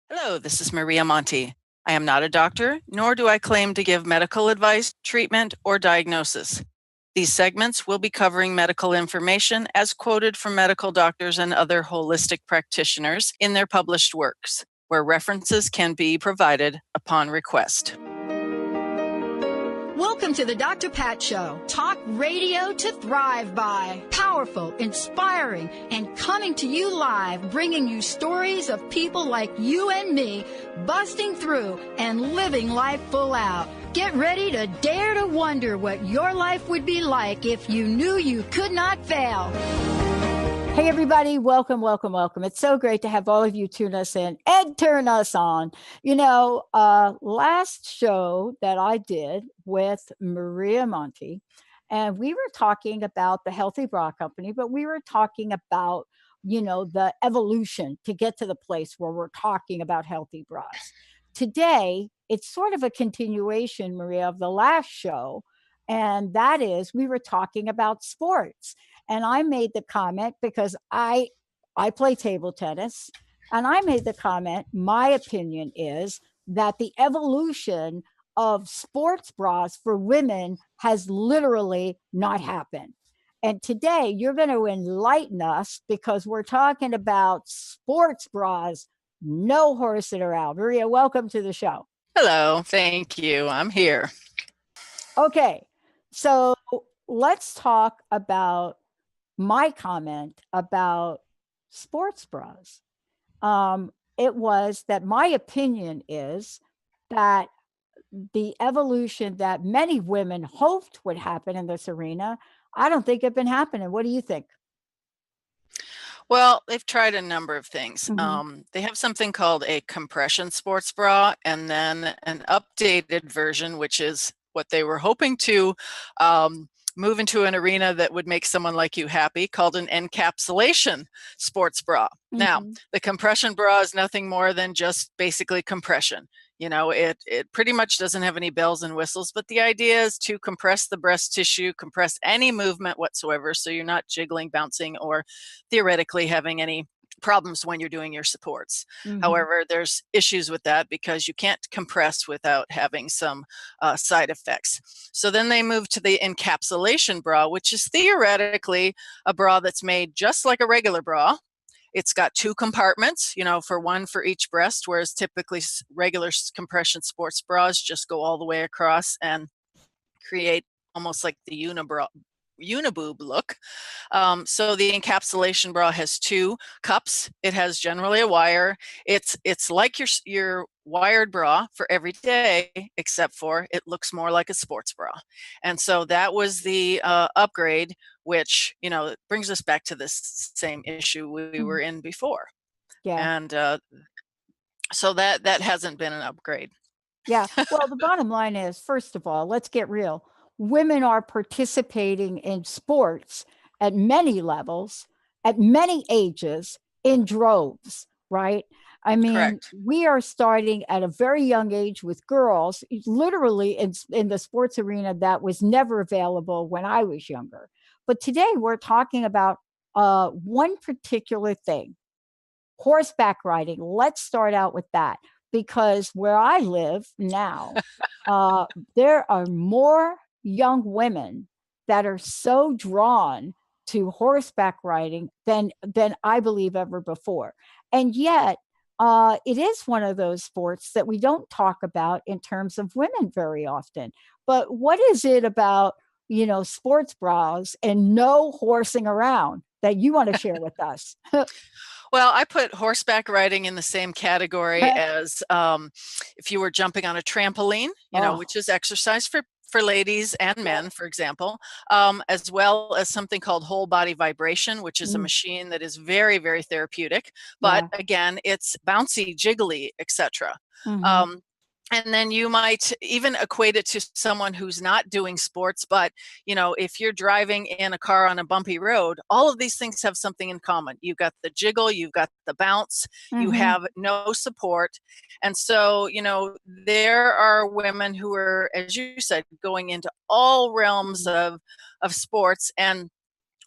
Hello, this is Maria Monti. I am not a doctor, nor do I claim to give medical advice, treatment, or diagnosis. These segments will be covering medical information as quoted from medical doctors and other holistic practitioners in their published works, where references can be provided upon request. Welcome to the Dr. Pat Show. Talk radio to thrive by. Powerful, inspiring, and coming to you live, bringing you stories of people like you and me, busting through and living life full out. Get ready to dare to wonder what your life would be like if you knew you could not fail. Hey, everybody. Welcome, welcome, welcome. It's so great to have all of you tune us in and turn us on. Last show that I did with Maria Monti, and we were talking about the Healthy Bra Company, but we were talking about, the evolution to get to the place where we're talking about healthy bras. Today, it's sort of a continuation, Maria, of the last show. And that is, we were talking about sports. And I made the comment because I play table tennis, and I made the comment, my opinion is that the evolution of sports bras for women has literally not happened. And today you're going to enlighten us because we're talking about sports bras, no horsing around. Maria, welcome to the show. Hello, thank you. I'm here. Okay, so let's talk about my comment about sports bras. It was that my opinion is that the evolution that many women hoped would happen in this arena, I don't think have been happening. What do you think? Well, they've tried a number of things. They have something called a compression sports bra, and then an updated version, which is what they were hoping to move into an arena that would make someone like you happy, called an encapsulation sports bra. Now, the compression bra is nothing more than just basically compression. It pretty much doesn't have any bells and whistles, but the idea is to compress the breast tissue, compress any movement whatsoever, so you're not jiggling, bouncing, or theoretically having any problems when you're doing your supports. However, there's issues with that because you can't compress without having some side effects. So then they moved to the encapsulation bra, which is theoretically a bra that's made just like a regular bra. It's got two compartments, for one for each breast, whereas typically regular compression sports bras just go all the way across and create almost like the uniboob look. So the encapsulation bra has two cups. It has generally a wire. It's like your wired bra for every day, except for it looks more like a sports bra. And so that was the upgrade, which brings us back to this same issue we were in before. Yeah. And so that hasn't been an upgrade. Yeah. Well, the bottom line is, first of all, let's get real. Women are participating in sports at many levels, at many ages, in droves, right? I mean, Correct. we are starting at a very young age with girls, literally in the sports arena that was never available when I was younger. But today we're talking about one particular thing, horseback riding. Let's start out with that because where I live now, there are more young women that are so drawn to horseback riding than I believe ever before. And yet, it is one of those sports that we don't talk about in terms of women very often. But what is it about, sports bras and no horsing around that you want to share with us? Well, I put horseback riding in the same category as if you were jumping on a trampoline, which is exercise for ladies and men, for example, as well as something called whole body vibration, which is a machine that is very, very therapeutic. But again, it's bouncy, jiggly, etc. And then you might even equate it to someone who's not doing sports, but if you're driving in a car on a bumpy road, all of these things have something in common. You've got the jiggle, you've got the bounce, you have no support. And so, there are women who are, as you said, going into all realms of sports. And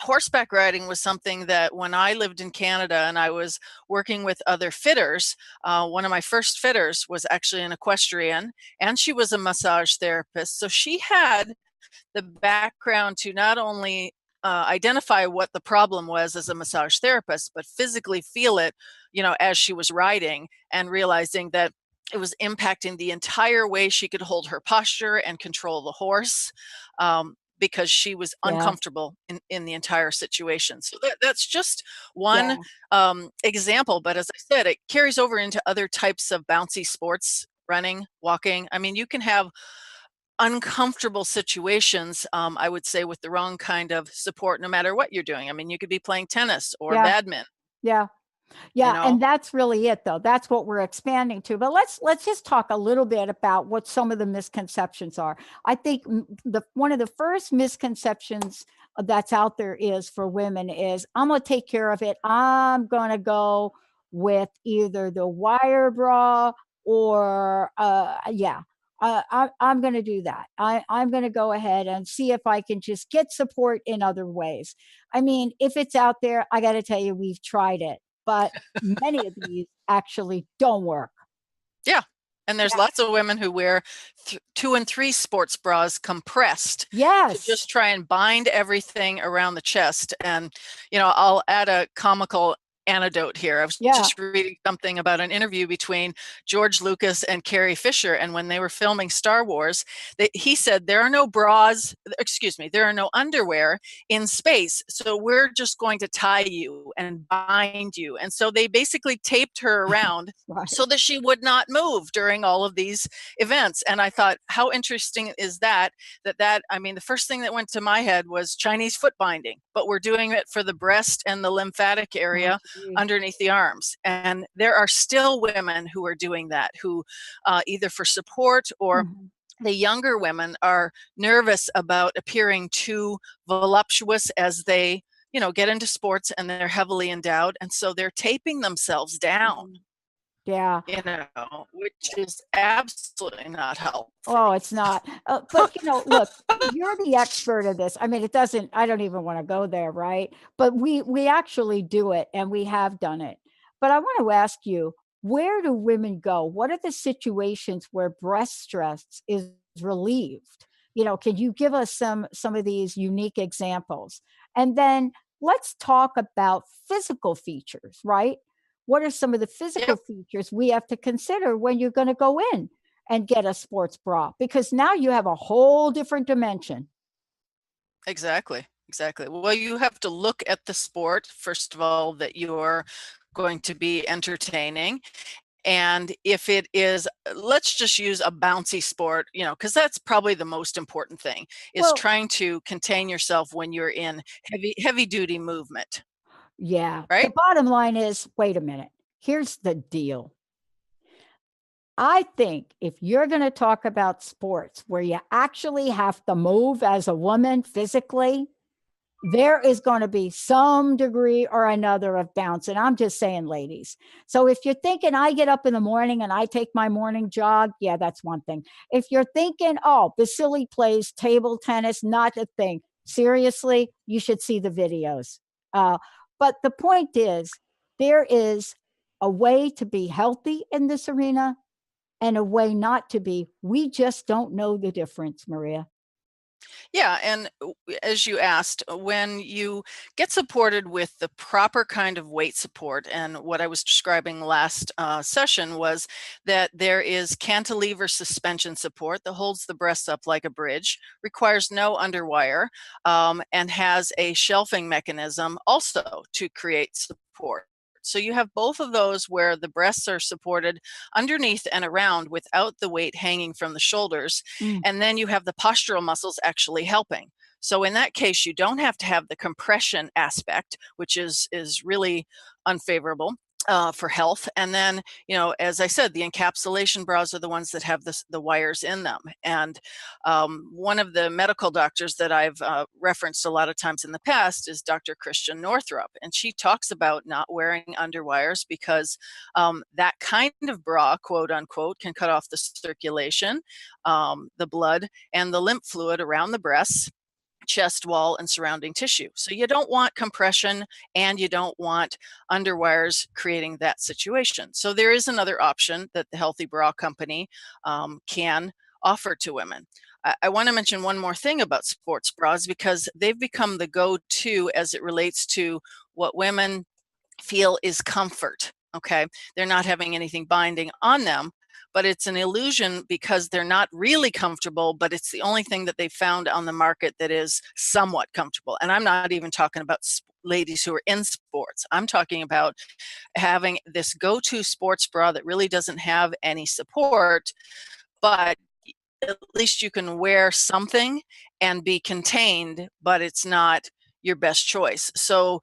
horseback riding was something that when I lived in Canada and I was working with other fitters, one of my first fitters was actually an equestrian, and she was a massage therapist. So she had the background to not only identify what the problem was as a massage therapist, but physically feel it, as she was riding, and realizing that it was impacting the entire way she could hold her posture and control the horse, because she was Yes. uncomfortable in the entire situation. So that's just one Yeah. example. But as I said, it carries over into other types of bouncy sports, running, walking. I mean, you can have uncomfortable situations, I would say, with the wrong kind of support, no matter what you're doing. I mean, you could be playing tennis or Yeah. badminton, Yeah. you Yeah, and know? that's really it though. That's what we're expanding to. But let's just talk a little bit about what some of the misconceptions are. I think the one of the first misconceptions that's out there is for women is I'm going to take care of it. I'm going to go with either the wire bra or yeah. I'm going to do that. I'm going to go ahead and see if I can just get support in other ways. I mean, if it's out there, I got to tell you, we've tried it, but many of these actually don't work. Yeah. And there's Yeah. lots of women who wear 2 and 3 sports bras compressed to Yes. just try and bind everything around the chest. And, I'll add a comical anecdote here. I was Yeah. just reading something about an interview between George Lucas and Carrie Fisher. And when they were filming Star Wars, he said, there are no bras, excuse me, there are no underwear in space. So we're just going to tie you and bind you. And so they basically taped her around Right. so that she would not move during all of these events. And I thought, how interesting is that? I mean, the first thing that went to my head was Chinese foot binding, but we're doing it for the breast and the lymphatic Oh, area gee. underneath the arms. And there are still women who are doing that, who either for support or Mhm. the younger women are nervous about appearing too voluptuous as they get into sports, and they're heavily endowed, and so they're taping themselves down, Mhm. Yeah. which is absolutely not Oh, healthy. it's not. But look, you're the expert of this. I mean, it doesn't. I don't even want to go there, right? But we actually do it, and we have done it. But I want to ask you, where do women go? What are the situations where breast stress is relieved? Can you give us some of these unique examples? And then let's talk about physical features, right? What are some of the physical Yep, features we have to consider when you're going to go in and get a sports bra? Because now you have a whole different dimension. exactly. Well, you have to look at the sport, first of all, that you're going to be entertaining. And if it is, let's just use a bouncy sport, because that's probably the most important thing, is Well, trying to contain yourself when you're in heavy duty movement, yeah. The right? bottom line is, wait a minute. Here's the deal. I think if you're going to talk about sports where you actually have to move as a woman physically, there is going to be some degree or another of bounce. And I'm just saying, ladies. So if you're thinking I get up in the morning and I take my morning jog, yeah, that's one thing. If you're thinking, oh, Basili plays table tennis, not a thing. Seriously, you should see the videos. Uh, but the point is, there is a way to be healthy in this arena and a way not to be. We just don't know the difference, Maria. Yeah, and as you asked, when you get supported with the proper kind of weight support, and what I was describing last session was that there is cantilever suspension support that holds the breasts up like a bridge, requires no underwire, and has a shelving mechanism also to create support. So you have both of those where the breasts are supported underneath and around without the weight hanging from the shoulders. Mm. And then you have the postural muscles actually helping. So in that case, you don't have to have the compression aspect, which is really unfavorable for health. And then, as I said, the encapsulation bras are the ones that have the wires in them. And one of the medical doctors that I've referenced a lot of times in the past is Dr. Christian Northrup. And she talks about not wearing underwires because that kind of bra, quote unquote, can cut off the circulation, the blood, and the lymph fluid around the breasts, chest wall and surrounding tissue. So you don't want compression and you don't want underwires creating that situation. So there is another option that the Healthy Bra Company can offer to women. I want to mention one more thing about sports bras, because they've become the go-to as it relates to what women feel is comfort. Okay, they're not having anything binding on them, but it's an illusion because they're not really comfortable, but it's the only thing that they found on the market that is somewhat comfortable. And I'm not even talking about ladies who are in sports. I'm talking about having this go-to sports bra that really doesn't have any support, but at least you can wear something and be contained, but it's not your best choice. So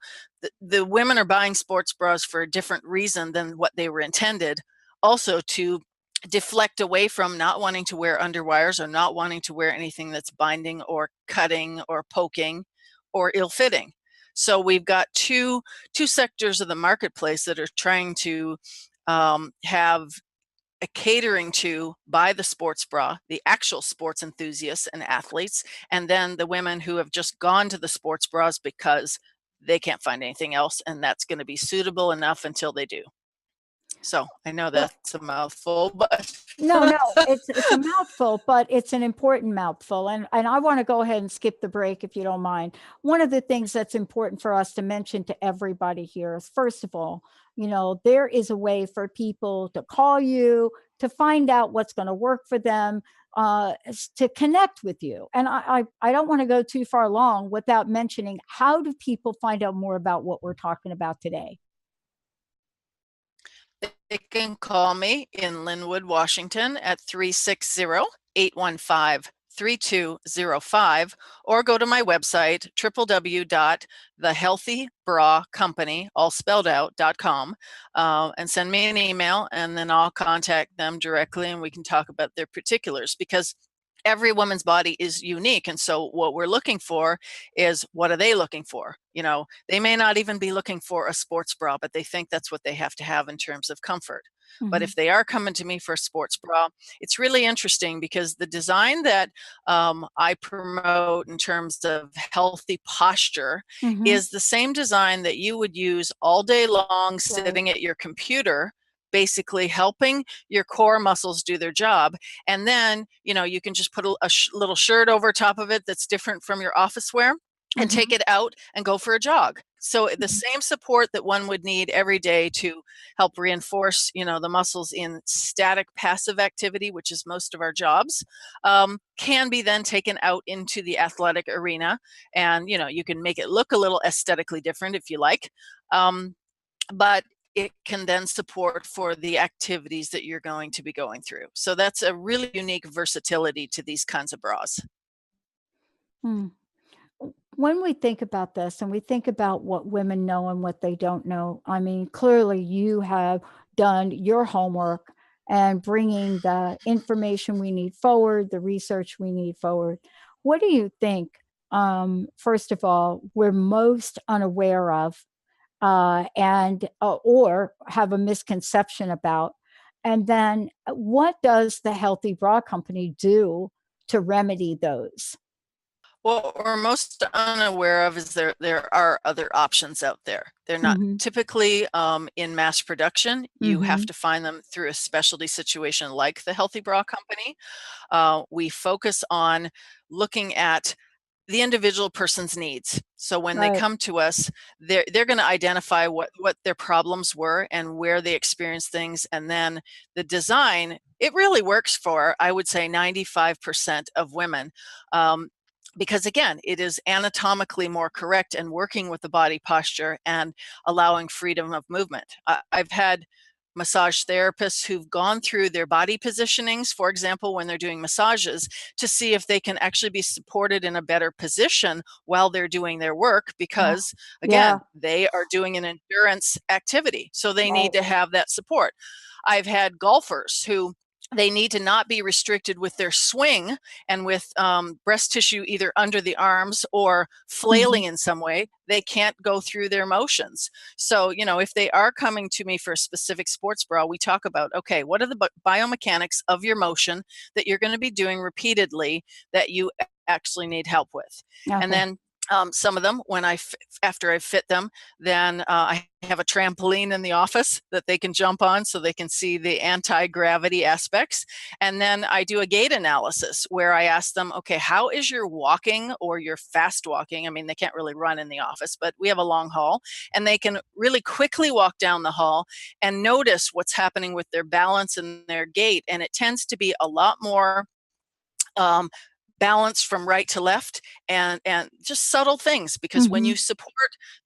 the women are buying sports bras for a different reason than what they were intended, also to deflect away from not wanting to wear underwires or not wanting to wear anything that's binding or cutting or poking or ill-fitting. So we've got two sectors of the marketplace that are trying to have a catering to by the sports bra, the actual sports enthusiasts and athletes, and then the women who have just gone to the sports bras because they can't find anything else, and that's going to be suitable enough until they do. So I know Well, that's a mouthful, but no, it's a mouthful, but it's an important mouthful. And I want to go ahead and skip the break if you don't mind. One of the things that's important for us to mention to everybody here is, first of all, there is a way for people to call you, to find out what's going to work for them, to connect with you. And I don't want to go too far along without mentioning, how do people find out more about what we're talking about today? they can call me in Linwood, Washington at 360-815-3205, or go to my website, www.thehealthybracompany, all spelled out.com, and send me an email, and then I'll contact them directly and we can talk about their particulars, because every woman's body is unique. And so what we're looking for is, what are they looking for? They may not even be looking for a sports bra, but they think that's what they have to have in terms of comfort. But if they are coming to me for a sports bra, it's really interesting, because the design that I promote in terms of healthy posture is the same design that you would use all day long sitting at your computer, basically helping your core muscles do their job. And then, you can just put a little shirt over top of it that's different from your office wear, and take it out and go for a jog. So the same support that one would need every day to help reinforce, the muscles in static passive activity, which is most of our jobs, can be then taken out into the athletic arena. And, you can make it look a little aesthetically different if you like. But it can then support for the activities that you're going to be going through. So that's a really unique versatility to these kinds of bras. When we think about this and we think about what women know and what they don't know, I mean, clearly you have done your homework and bringing the information we need forward, the research we need forward. What do you think, first of all, we're most unaware of, and or have a misconception about? And then what does the Healthy Bra Company do to remedy those? What we're most unaware of is there are other options out there. They're not typically in mass production. You have to find them through a specialty situation like the Healthy Bra Company. We focus on looking at the individual person's needs. So when they come to us, they're going to identify what their problems were and where they experience things. And then the design, it really works for, I would say, 95% of women. Because again, it is anatomically more correct and working with the body posture and allowing freedom of movement. I've had massage therapists who've gone through their body positionings, for example, when they're doing massages, to see if they can actually be supported in a better position while they're doing their work, because again, they are doing an endurance activity. So they need to have that support. I've had golfers who, they need to not be restricted with their swing and with breast tissue either under the arms or flailing in some way. They can't go through their motions. So, if they are coming to me for a specific sports bra, we talk about, okay, what are the biomechanics of your motion that you're going to be doing repeatedly that you actually need help with. And Okay. then some of them, after I fit them, then I have a trampoline in the office that they can jump on so they can see the anti-gravity aspects. And then I do a gait analysis where I ask them, okay, how is your walking or your fast walking? I mean, they can't really run in the office, but we have a long hall, and they can really quickly walk down the hall and notice what's happening with their balance and their gait. And it tends to be a lot more balance from right to left, and just subtle things, because when you support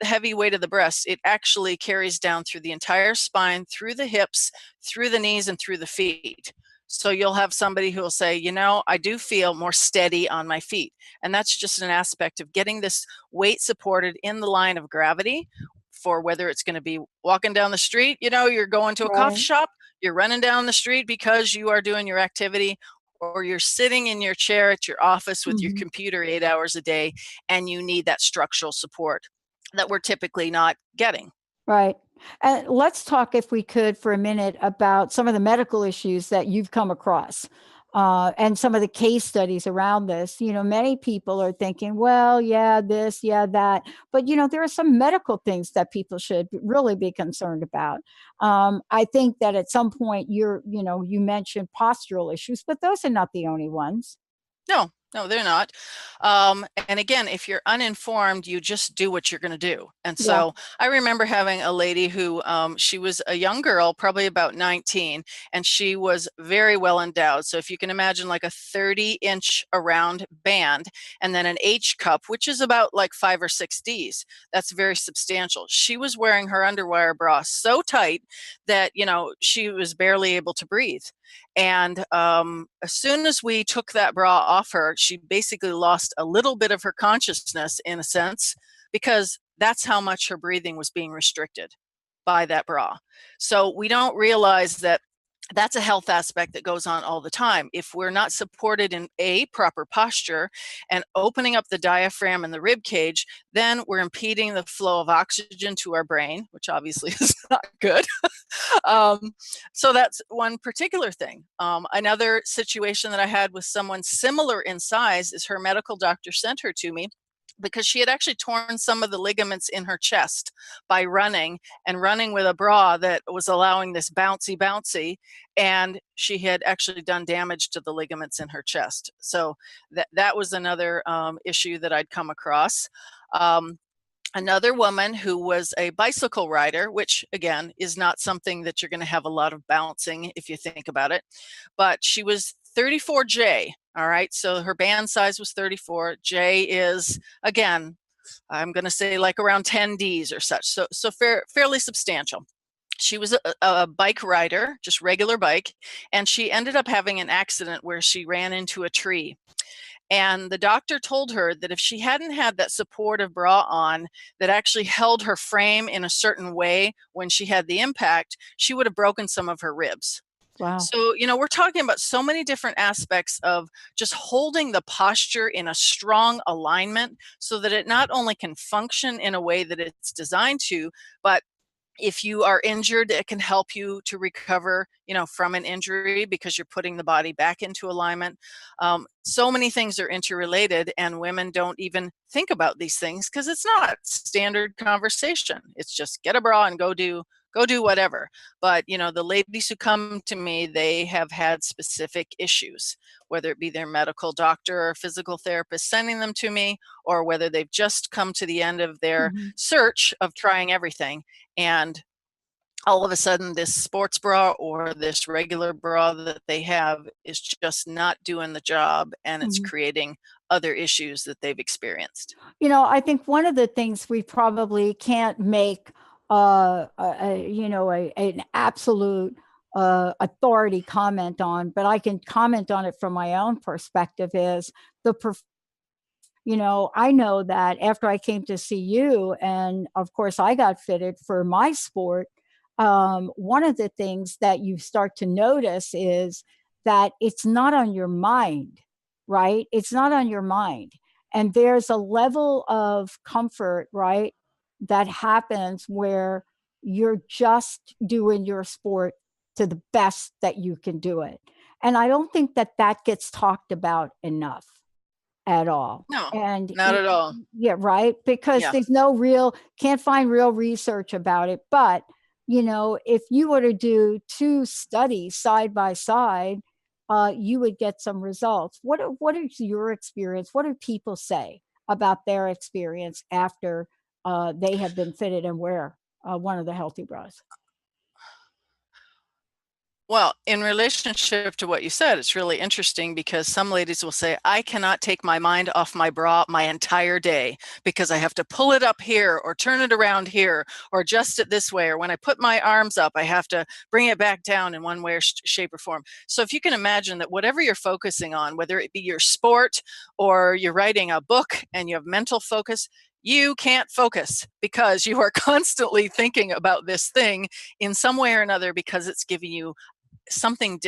the heavy weight of the breast, it actually carries down through the entire spine, through the hips, through the knees, and through the feet. So you'll have somebody who will say, you know, I do feel more steady on my feet. And that's just an aspect of getting this weight supported in the line of gravity, for whether it's going to be walking down the street, you know, you're going to a coffee Right. shop, you're running down the street because you are doing your activity, or you're sitting in your chair at your office with your Mhm. computer 8 hours a day, and you need that structural support that we're typically not getting. Right. And let's talk, if we could, for a minute about some of the medical issues that you've come across, and some of the case studies around this. You know, many people are thinking, well, yeah, this, yeah, that. But, you know, there are some medical things that people should really be concerned about. I think that at some point you mentioned postural issues, but those are not the only ones. No, they're not. And again, if you're uninformed, you just do what you're going to do. And Yeah. so I remember having a lady who, she was a young girl, probably about 19, and she was very well endowed. So if you can imagine, like a 30-inch around band, and then an H cup, which is about like 5 or 6 Ds. That's very substantial. She was wearing her underwire bra so tight that, you know, she was barely able to breathe. And as soon as we took that bra off her, she basically lost a little bit of her consciousness, in a sense, because that's how much her breathing was being restricted by that bra. So we don't realize that that's a health aspect that goes on all the time. If we're not supported in a proper posture and opening up the diaphragm and the rib cage, then we're impeding the flow of oxygen to our brain, which obviously is not good. um, so that's one particular thing. Another situation that I had with someone similar in size is her medical doctor sent her to me because she had actually torn some of the ligaments in her chest by running, and running with a bra that was allowing this bouncy, and she had actually done damage to the ligaments in her chest. So that was another issue that I'd come across. Um, Another woman who was a bicycle rider, which again is not something that you're going to have a lot of bouncing if you think about it, but she was 34J. All right, so her band size was 34. J is, again, I'm going to say like around 10 Ds or such. So fairly substantial. She was a bike rider, just regular bike, and she ended up having an accident where she ran into a tree. And the doctor told her that if she hadn't had that supportive bra on that actually held her frame in a certain way when she had the impact, she would have broken some of her ribs. Wow. So, you know, we're talking about so many different aspects of just holding the posture in a strong alignment so that it not only can function in a way that it's designed to, but if you are injured, it can help you to recover, you know, from an injury because you're putting the body back into alignment. So many things are interrelated, and women don't even think about these things because it's not standard conversation. It's just get a bra and go do whatever. But you know, the ladies who come to me, they have had specific issues, whether it be their medical doctor or physical therapist sending them to me, or whether they've just come to the end of their Mhm. search of trying everything, and all of a sudden this sports bra or this regular bra that they have is just not doing the job, and it's Mhm. creating other issues that they've experienced. You know, I think one of the things we probably can't make, an absolute authority comment on, but I can comment on it from my own perspective is the I know that after I came to see you, and of course I got fitted for my sport, one of the things that you start to notice is that it's not on your mind, right? It's not on your mind. And there's a level of comfort, right, that happens where you're just doing your sport to the best that you can do it. And I don't think that that gets talked about enough. at all. No, And not at all. yeah, right. Because Yeah. there's no real, can't find real research about it. But, if you were to do two studies side by side, you would get some results. What is your experience? What do people say about their experience after they have been fitted and wear one of the healthy bras? Well, in relationship to what you said, it's really interesting because some ladies will say, I cannot take my mind off my bra my entire day because I have to pull it up here or turn it around here or adjust it this way. Or when I put my arms up, I have to bring it back down in one way or shape or form. So if you can imagine that whatever you're focusing on, whether it be your sport or you're writing a book and you have mental focus, you can't focus because you are constantly thinking about this thing in some way or another because it's giving you something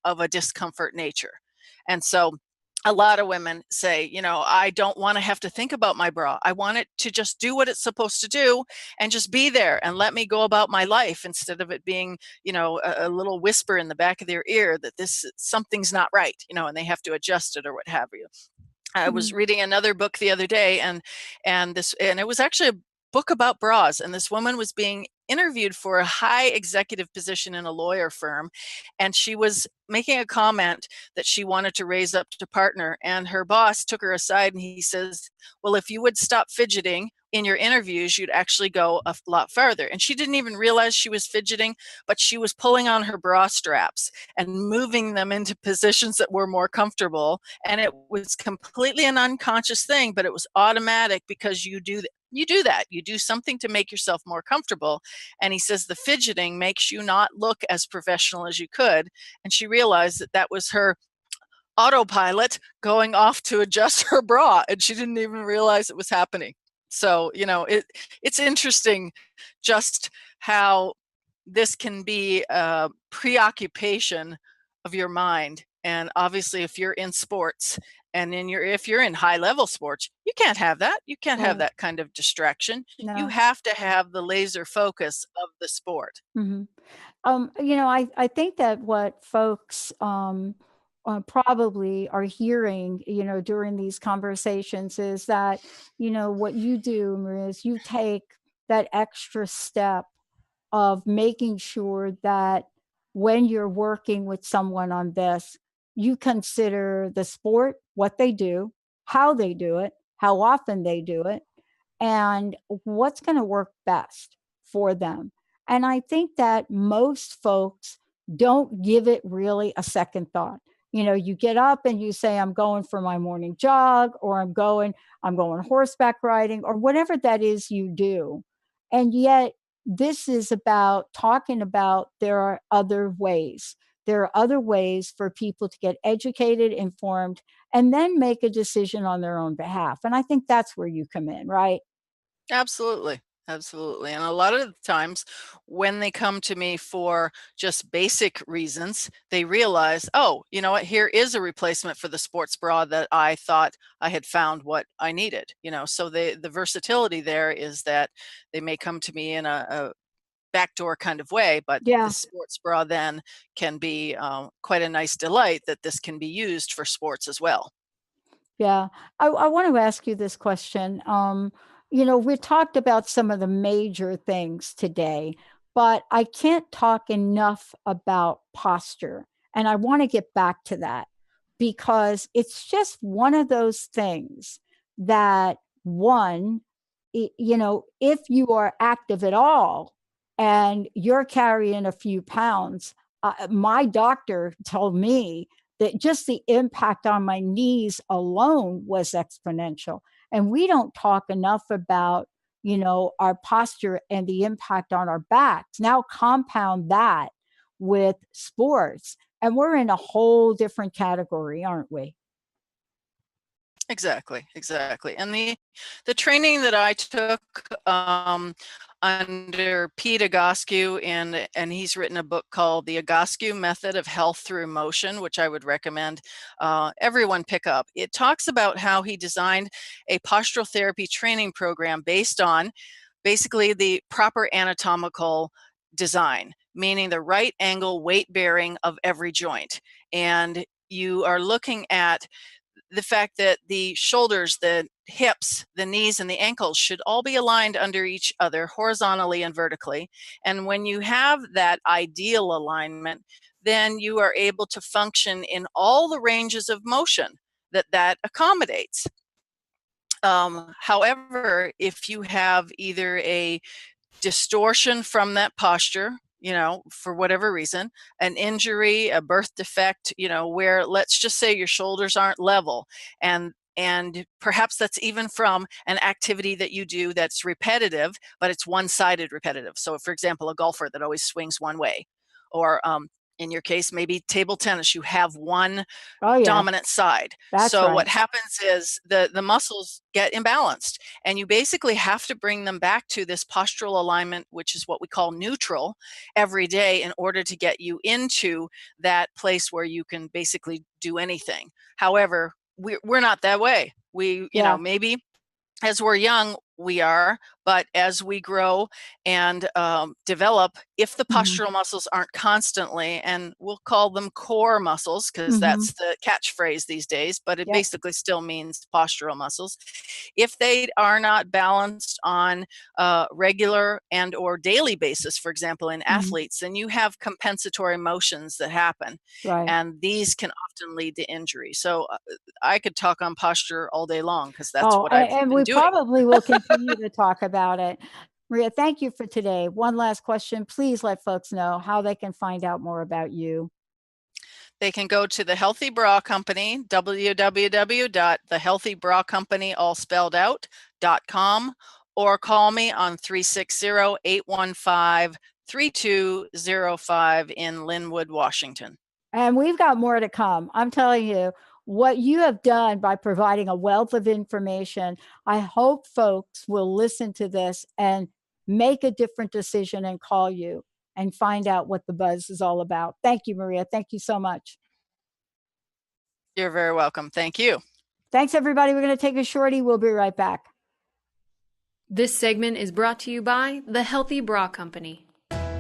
of a discomfort nature. And so a lot of women say, I don't want to have to think about my bra. I want it to just do what it's supposed to do and just be there and let me go about my life instead of it being, a little whisper in the back of their ear that something's not right, and they have to adjust it or what have you. I was Mhm. reading another book the other day and it was actually a book about bras, and this woman was being interviewed for a high executive position in a lawyer firm, and she was making a comment that she wanted to raise up to partner, and her boss took her aside and he says, well, if you would stop fidgeting in your interviews, you'd actually go a lot farther. And she didn't even realize she was fidgeting, but she was pulling on her bra straps and moving them into positions that were more comfortable. And it was completely an unconscious thing, but it was automatic because you do that. You do something to make yourself more comfortable. And he says the fidgeting makes you not look as professional as you could. And she realized that that was her autopilot going off to adjust her bra, and she didn't even realize it was happening. So, it's interesting just how this can be a preoccupation of your mind. And obviously, if you're in sports and if you're in high level sports, you can't have that. You can't have Right. that kind of distraction. You No. have to have the laser focus of the sport. Hmm. I think that what folks probably are hearing, during these conversations is that, what you do, Maria, is you take that extra step of making sure that when you're working with someone on this, you consider the sport, what they do, how they do it, how often they do it, and what's going to work best for them. And I think that most folks don't give it really a second thought. You get up and you say, I'm going for my morning jog, or I'm going horseback riding, or whatever that is you do. And yet, this is about talking about there are other ways. There are other ways for people to get educated, informed, and then make a decision on their own behalf. And I think that's where you come in, right? Absolutely. Absolutely. And a lot of the times when they come to me for just basic reasons, they realize, oh, you know what, here is a replacement for the sports bra that I thought I had found what I needed. So the versatility there is that they may come to me in a backdoor kind of way, but the Yeah. sports bra then can be quite a nice delight that this can be used for sports as well. Yeah. I want to ask you this question. We talked about some of the major things today, but I can't talk enough about posture. And I want to get back to that because it's just one of those things that, one, if you are active at all and you're carrying a few pounds, my doctor told me that just the impact on my knees alone was exponential. And we don't talk enough about, our posture and the impact on our backs. Now compound that with sports, and we're in a whole different category, aren't we? Exactly, exactly. And the training that I took under Pete Egoscue, and he's written a book called The Egoscue Method of Health Through Motion, which I would recommend everyone pick up. It talks about how he designed a postural therapy training program based on basically the proper anatomical design, meaning the right angle weight bearing of every joint. And you are looking at the fact that the shoulders, the hips, the knees, and the ankles should all be aligned under each other horizontally and vertically. And when you have that ideal alignment, then you are able to function in all the ranges of motion that accommodates. However, if you have either a distortion from that posture, for whatever reason, an injury, a birth defect, where let's just say your shoulders aren't level, and perhaps that's even from an activity that you do that's repetitive, but it's one-sided repetitive. So for example, a golfer that always swings one way, or in your case, maybe table tennis, you have one dominant side. That's so right. What happens is the muscles get imbalanced, and you basically have to bring them back to this postural alignment, which is what we call neutral, every day in order to get you into that place where you can basically do anything. However, we're not that way. We, maybe as we're young, we are, but as we grow and develop, if the postural muscles aren't constantly, and we'll call them core muscles because that's the catchphrase these days, but it basically still means postural muscles. If they are not balanced on a regular and or daily basis, for example, in athletes, then you have compensatory motions that happen. Right. And these can often lead to injury. So I could talk on posture all day long because that's what I've been doing. And we probably will continue to talk about it. Maria, thank you for today. One last question. Please let folks know how they can find out more about you. They can go to the Healthy Bra Company, www.thehealthybra.com, or call me on 360-815-3205 in Linwood, Washington. And we've got more to come. I'm telling you, what you have done by providing a wealth of information, I hope folks will listen to this and make a different decision and call you and find out what the buzz is all about. Thank you, Maria. Thank you so much. You're very welcome. Thank you. Thanks, everybody. We're going to take a shorty. We'll be right back. This segment is brought to you by the Healthy Bra Company.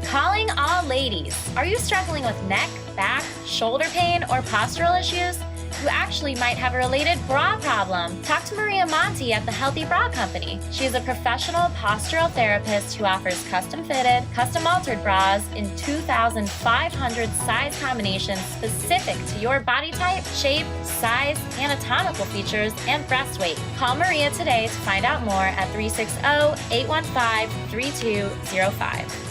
Calling all ladies. Are you struggling with neck, back, shoulder pain, or postural issues? You actually might have a related bra problem. Talk to Maria Monti at the Healthy Bra Company. She is a professional postural therapist who offers custom-fitted, custom-altered bras in 2,500 size combinations specific to your body type, shape, size, anatomical features, and breast weight. Call Maria today to find out more at 360-815-3205.